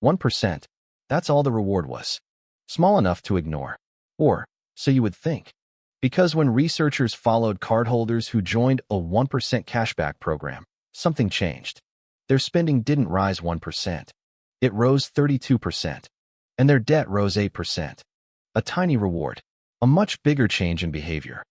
1%. That's all the reward was. Small enough to ignore. Or, so you would think. Because when researchers followed cardholders who joined a 1% cashback program, something changed. Their spending didn't rise 1%. It rose 32%. And their debt rose 8%. A tiny reward. A much bigger change in behavior.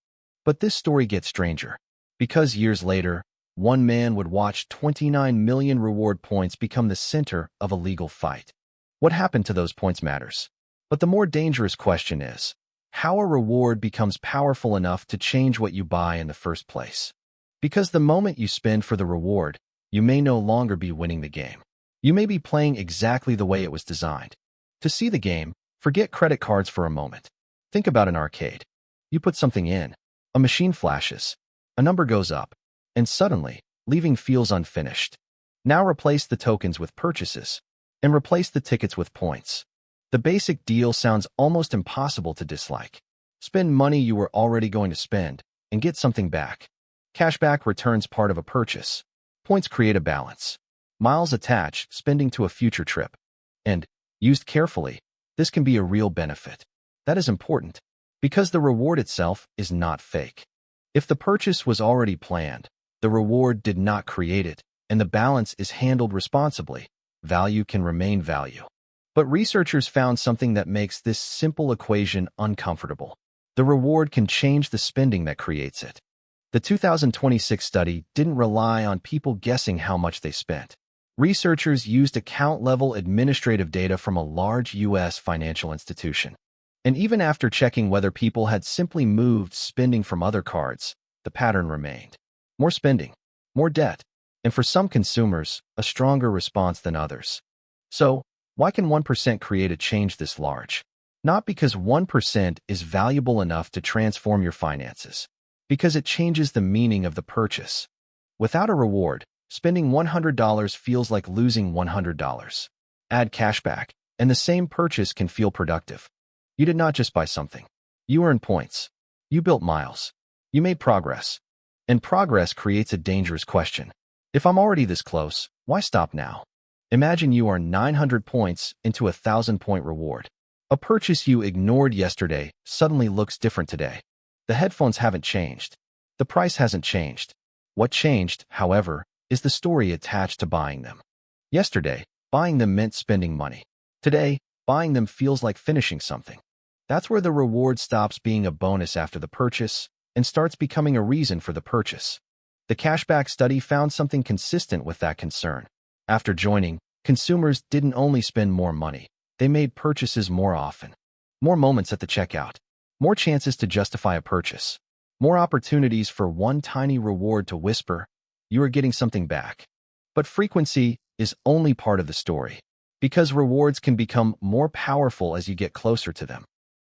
But this story gets stranger. Because years later, one man would watch 29 million reward points become the center of a legal fight. What happened to those points matters. But the more dangerous question is, how a reward becomes powerful enough to change what you buy in the first place. Because the moment you spend for the reward, you may no longer be winning the game. You may be playing exactly the way it was designed. To see the game, forget credit cards for a moment. Think about an arcade. You put something in, a machine flashes, a number goes up, and suddenly, leaving feels unfinished. Now replace the tokens with purchases, and replace the tickets with points. The basic deal sounds almost impossible to dislike. Spend money you were already going to spend, and get something back. Cashback returns part of a purchase. Points create a balance. Miles attach spending to a future trip. And, used carefully, this can be a real benefit. That is important, because the reward itself is not fake. If the purchase was already planned, the reward did not create it, and the balance is handled responsibly, value can remain value. But researchers found something that makes this simple equation uncomfortable. The reward can change the spending that creates it. The 2026 study didn't rely on people guessing how much they spent. Researchers used account-level administrative data from a large U.S. financial institution. And even after checking whether people had simply moved spending from other cards, the pattern remained. More spending, more debt, and for some consumers, a stronger response than others. So, why can 1% create a change this large? Not because 1% is valuable enough to transform your finances. Because it changes the meaning of the purchase. Without a reward, spending $100 feels like losing $100. Add cashback, and the same purchase can feel productive. You did not just buy something. You earned points. You built miles. You made progress. And progress creates a dangerous question. If I'm already this close, why stop now? Imagine you are 900 points into a 1,000-point reward. A purchase you ignored yesterday suddenly looks different today. The headphones haven't changed. The price hasn't changed. What changed, however, is the story attached to buying them. Yesterday, buying them meant spending money. Today, buying them feels like finishing something. That's where the reward stops being a bonus after the purchase and starts becoming a reason for the purchase. The cashback study found something consistent with that concern. After joining, consumers didn't only spend more money, they made purchases more often. More moments at the checkout. More chances to justify a purchase. More opportunities for one tiny reward to whisper, you are getting something back. But frequency is only part of the story, because rewards can become more powerful as you get closer to them.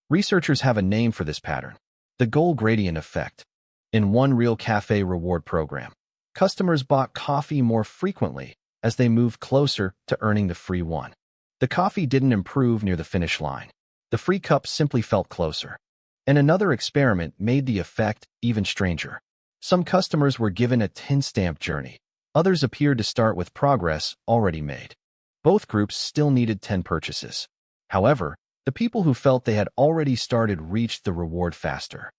Researchers have a name for this pattern, the goal gradient effect. In one real cafe reward program, customers bought coffee more frequently as they moved closer to earning the free one. The coffee didn't improve near the finish line. The free cup simply felt closer. And another experiment made the effect even stranger. Some customers were given a 10-stamp journey. Others appeared to start with progress already made. Both groups still needed 10 purchases. However, the people who felt they had already started reached the reward faster.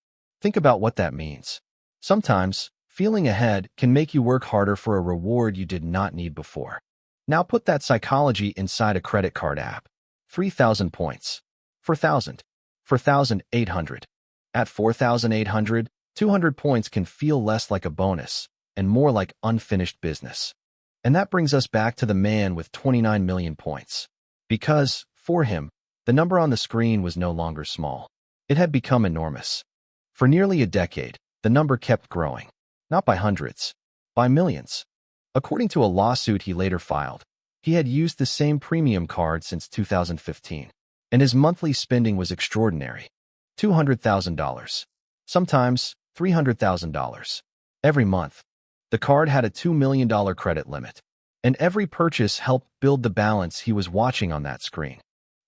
Think about what that means. Sometimes, feeling ahead can make you work harder for a reward you did not need before. Now put that psychology inside a credit card app. 3,000 points. 4,000. 4,800. At 4,800, 200 points can feel less like a bonus and more like unfinished business. And that brings us back to the man with 29 million points. Because, for him, the number on the screen was no longer small. It had become enormous. For nearly a decade, the number kept growing. Not by hundreds, by millions. According to a lawsuit he later filed, he had used the same premium card since 2015, and his monthly spending was extraordinary. $200,000. Sometimes $300,000. Every month. The card had a $2 million credit limit, and every purchase helped build the balance he was watching on that screen.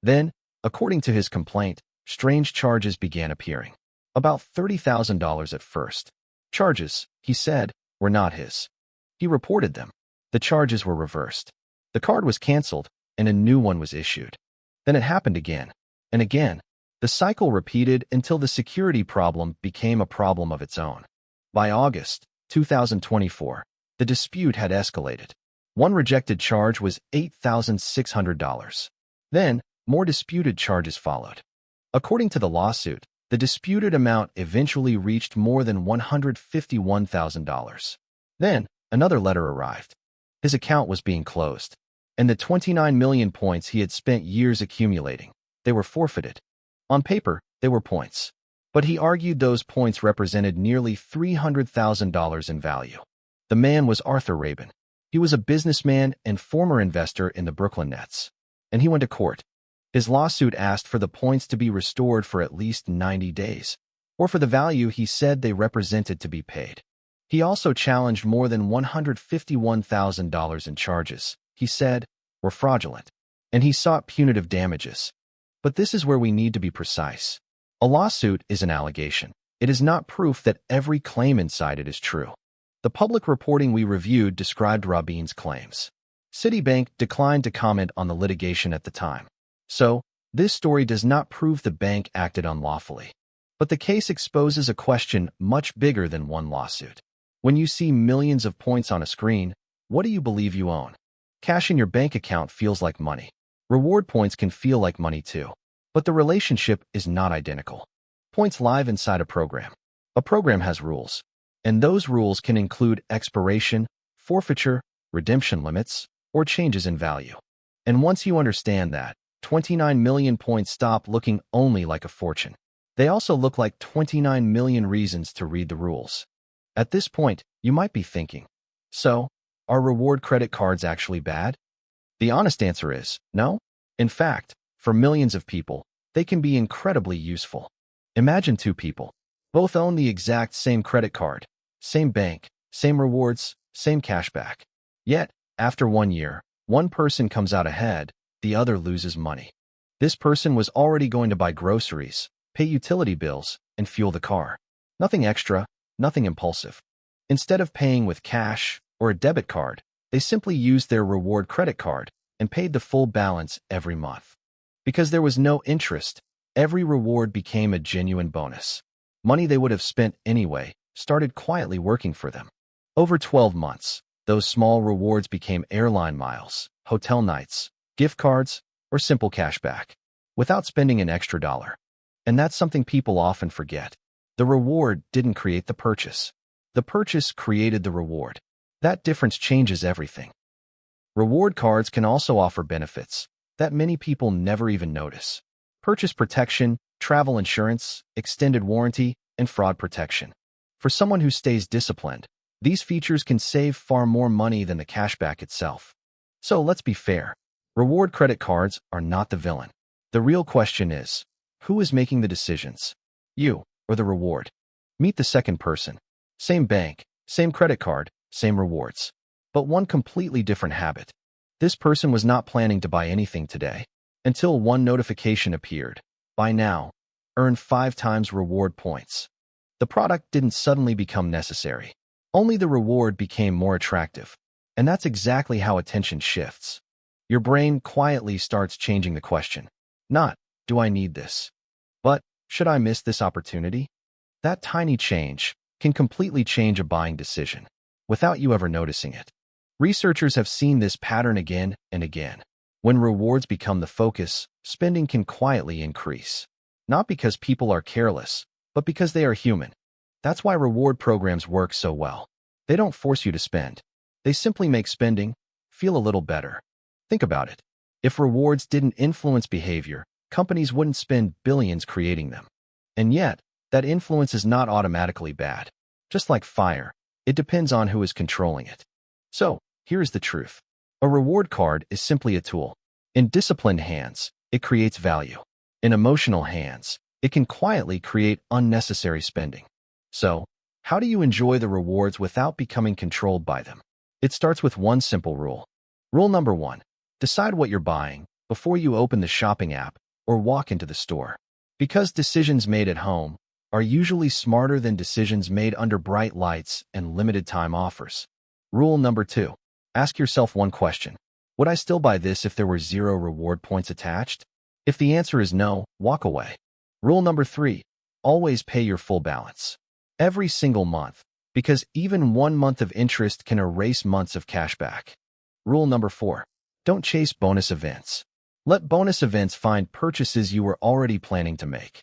Then, according to his complaint, strange charges began appearing. About $30,000 at first. Charges, he said, were not his. He reported them. The charges were reversed. The card was canceled, and a new one was issued. Then it happened again and again. The cycle repeated until the security problem became a problem of its own. By August 2024, the dispute had escalated. One rejected charge was $8,600. Then, more disputed charges followed. According to the lawsuit, the disputed amount eventually reached more than $151,000. Then, another letter arrived. His account was being closed, and the 29 million points he had spent years accumulating, they were forfeited. On paper, they were points, but he argued those points represented nearly $300,000 in value. The man was Arthur Rabin. He was a businessman and former investor in the Brooklyn Nets, and he went to court. His lawsuit asked for the points to be restored for at least 90 days, or for the value he said they represented to be paid. He also challenged more than $151,000 in charges he said were fraudulent, and he sought punitive damages. But this is where we need to be precise. A lawsuit is an allegation. It is not proof that every claim inside it is true. The public reporting we reviewed described Rabin's claims. Citibank declined to comment on the litigation at the time. So, this story does not prove the bank acted unlawfully. But the case exposes a question much bigger than one lawsuit. When you see millions of points on a screen, what do you believe you own? Cash in your bank account feels like money. Reward points can feel like money too. But the relationship is not identical. Points live inside a program. A program has rules, and those rules can include expiration, forfeiture, redemption limits, or changes in value. And once you understand that, 29 million points stop looking only like a fortune. They also look like 29 million reasons to read the rules. At this point, you might be thinking, so, are reward credit cards actually bad? The honest answer is no. In fact, for millions of people, they can be incredibly useful. Imagine two people. Both own the exact same credit card, same bank, same rewards, same cashback. Yet, after 1 year, one person comes out ahead, the other loses money. This person was already going to buy groceries, pay utility bills, and fuel the car. Nothing extra, nothing impulsive. Instead of paying with cash or a debit card, they simply used their reward credit card and paid the full balance every month. Because there was no interest, every reward became a genuine bonus. Money they would have spent anyway started quietly working for them. Over 12 months, those small rewards became airline miles, hotel nights, gift cards, or simple cashback, without spending an extra dollar. And that's something people often forget. The reward didn't create the purchase. The purchase created the reward. That difference changes everything. Reward cards can also offer benefits that many people never even notice. Purchase protection, travel insurance, extended warranty, and fraud protection. For someone who stays disciplined, these features can save far more money than the cashback itself. So let's be fair. Reward credit cards are not the villain. The real question is, who is making the decisions? You or the reward? Meet the second person. Same bank, same credit card, same rewards. But one completely different habit. This person was not planning to buy anything today, until one notification appeared. Buy now. Earn 5 times reward points. The product didn't suddenly become necessary. Only the reward became more attractive. And that's exactly how attention shifts. Your brain quietly starts changing the question. Not, do I need this? But, should I miss this opportunity? That tiny change can completely change a buying decision, without you ever noticing it. Researchers have seen this pattern again and again. When rewards become the focus, spending can quietly increase. Not because people are careless, but because they are human. That's why reward programs work so well. They don't force you to spend. They simply make spending feel a little better. Think about it. If rewards didn't influence behavior, companies wouldn't spend billions creating them. And yet, that influence is not automatically bad. Just like fire, it depends on who is controlling it. So, here's the truth. A reward card is simply a tool. In disciplined hands, it creates value. In emotional hands, it can quietly create unnecessary spending. So, how do you enjoy the rewards without becoming controlled by them? It starts with one simple rule. Rule number 1. Decide what you're buying before you open the shopping app or walk into the store. Because decisions made at home are usually smarter than decisions made under bright lights and limited time offers. Rule number 2. Ask yourself one question. Would I still buy this if there were 0 reward points attached? If the answer is no, walk away. Rule number 3, always pay your full balance. Every single month, because even 1 month of interest can erase months of cashback. Rule number 4, don't chase bonus events. Let bonus events find purchases you were already planning to make.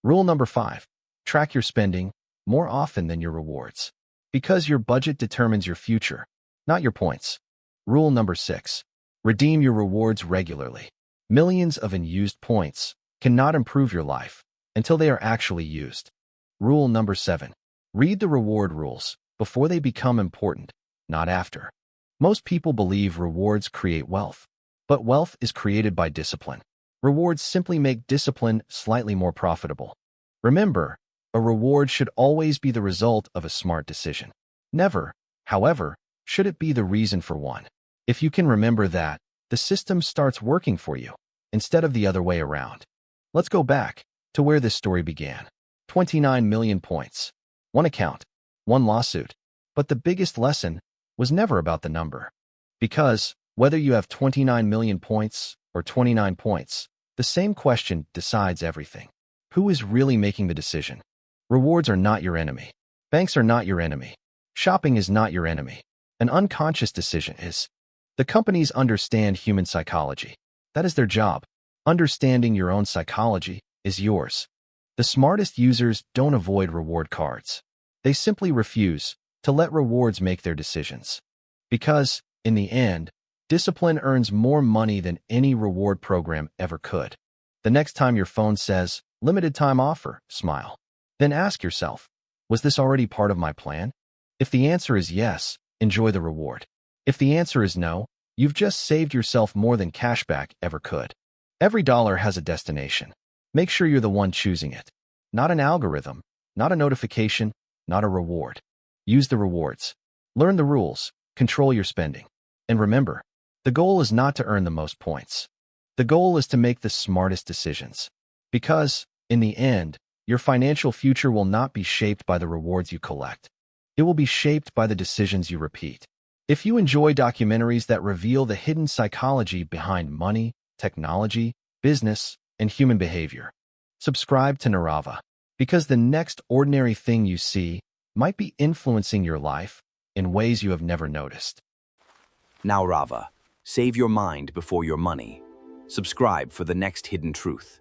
Rule number 5, track your spending more often than your rewards. Because your budget determines your future, not your points. Rule number 6, redeem your rewards regularly. Millions of unused points cannot improve your life until they are actually used. Rule number 7, read the reward rules before they become important, not after. Most people believe rewards create wealth, but wealth is created by discipline. Rewards simply make discipline slightly more profitable. Remember, a reward should always be the result of a smart decision. Never, however, should it be the reason for one. If you can remember that, the system starts working for you, instead of the other way around. Let's go back to where this story began. 29 million points. One account, one lawsuit. But the biggest lesson was never about the number. Because, whether you have 29 million points or 29 points, the same question decides everything. Who is really making the decision? Rewards are not your enemy. Banks are not your enemy. Shopping is not your enemy. An unconscious decision is. The companies understand human psychology. That is their job. Understanding your own psychology is yours. The smartest users don't avoid reward cards. They simply refuse to let rewards make their decisions. Because, in the end, discipline earns more money than any reward program ever could. The next time your phone says, limited time offer, smile. Then ask yourself, was this already part of my plan? If the answer is yes, enjoy the reward. If the answer is no, you've just saved yourself more than cashback ever could. Every dollar has a destination. Make sure you're the one choosing it. Not an algorithm, not a notification, not a reward. Use the rewards. Learn the rules. Control your spending. And remember, the goal is not to earn the most points. The goal is to make the smartest decisions. Because, in the end, your financial future will not be shaped by the rewards you collect. It will be shaped by the decisions you repeat. If you enjoy documentaries that reveal the hidden psychology behind money, technology, business, and human behavior, subscribe to Narava, because the next ordinary thing you see might be influencing your life in ways you have never noticed. Now Rava, save your mind before your money. Subscribe for the next hidden truth.